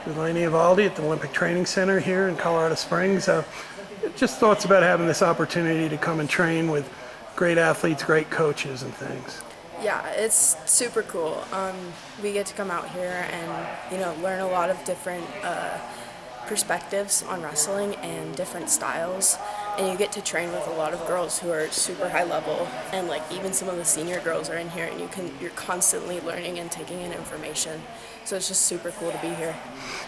with Elena Ivaldi at the Olympic Training Center here in Colorado Springs. Just thoughts about having this opportunity to come and train with great athletes, great coaches and things. Yeah, it's super cool. We get to come out here and learn a lot of different perspectives on wrestling and different styles, and you get to train with a lot of girls who are super high level, and like even some of the senior girls are in here, and you're constantly learning and taking in information. So it's just super cool to be here.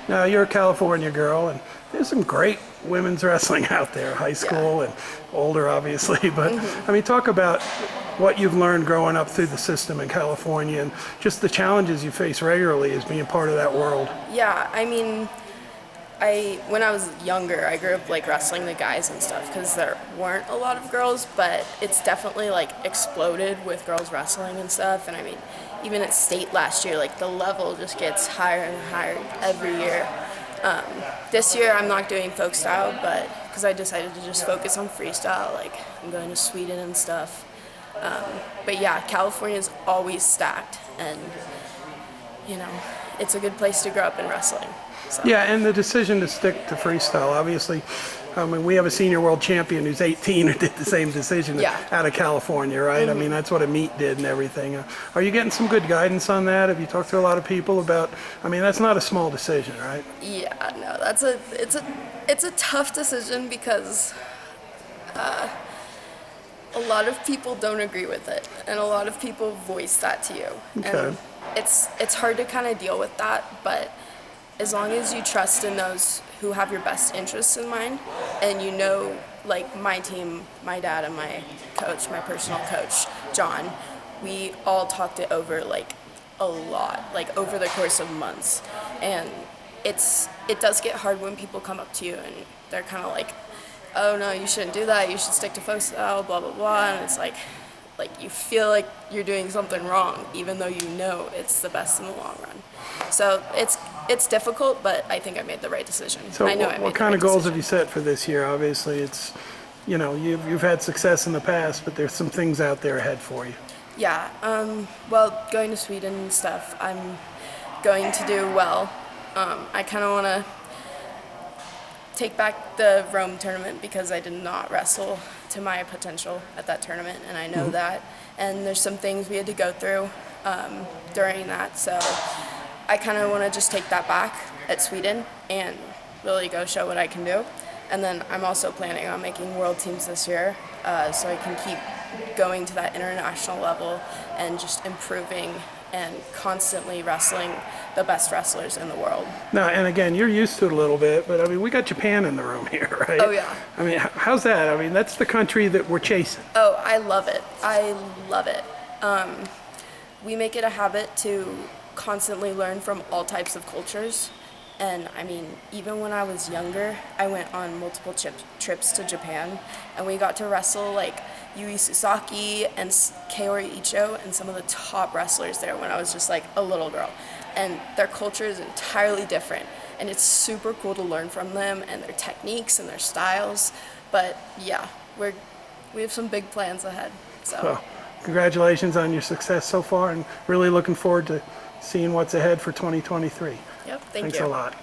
Now you're a California girl, and there's some great women's wrestling out there, high school and older obviously, but I mean, talk about what you've learned growing up through the system in California and just the challenges you face regularly as being part of that world. Yeah, I mean, when I was younger, I grew up like wrestling the guys and stuff because there weren't a lot of girls, but it's definitely like exploded with girls wrestling and stuff. And I mean, even at state last year, like the level just gets higher and higher every year. This year I'm not doing folk style, but because I decided to just focus on freestyle, like I'm going to Sweden and stuff. But yeah, California's always stacked, and it's a good place to grow up in wrestling. So. Yeah, and the decision to stick to freestyle, obviously, I mean, we have a senior world champion who's 18 who did the same decision out of California, right? I mean, that's what a meet did and everything. Are you getting some good guidance on that? Have you talked to a lot of people about, I mean, that's not a small decision, right? Yeah, no, it's a tough decision because a lot of people don't agree with it, and a lot of people voice that to you. Okay. And it's hard to kind of deal with that, but as long as you trust in those who have your best interests in mind, and like my team, my dad and my coach, my personal coach, John, we all talked it over like a lot, like over the course of months. And it does get hard when people come up to you and they're kind of like, oh no, you shouldn't do that, you should stick to folk style, blah, blah, blah. And it's like you feel like you're doing something wrong, even though you know it's the best in the long run. So it's difficult, but I think I made the right decision. So what kind of goals have you set for this year? Obviously, it's, you've had success in the past, but there's some things out there ahead for you. Yeah, well, going to Sweden and stuff, I'm going to do well. I kind of want to take back the Rome tournament because I did not wrestle to my potential at that tournament, and I know that. And there's some things we had to go through during that, so I kind of want to just take that back at Sweden and really go show what I can do. And then I'm also planning on making world teams this year, so I can keep going to that international level and just improving and constantly wrestling the best wrestlers in the world. Now, and again, you're used to it a little bit, but I mean, we got Japan in the room here, right? Oh yeah. I mean, how's that? I mean, that's the country that we're chasing. Oh, I love it. I love it. We make it a habit to constantly learn from all types of cultures. And I mean, even when I was younger, I went on multiple trips to Japan, and we got to wrestle like Yui Sasaki and Kaori Icho and some of the top wrestlers there when I was just like a little girl. And their culture is entirely different, and it's super cool to learn from them and their techniques and their styles. But yeah, we have some big plans ahead. So. Well, congratulations on your success so far, and really looking forward to seeing what's ahead for 2023. Yep, Thanks a lot.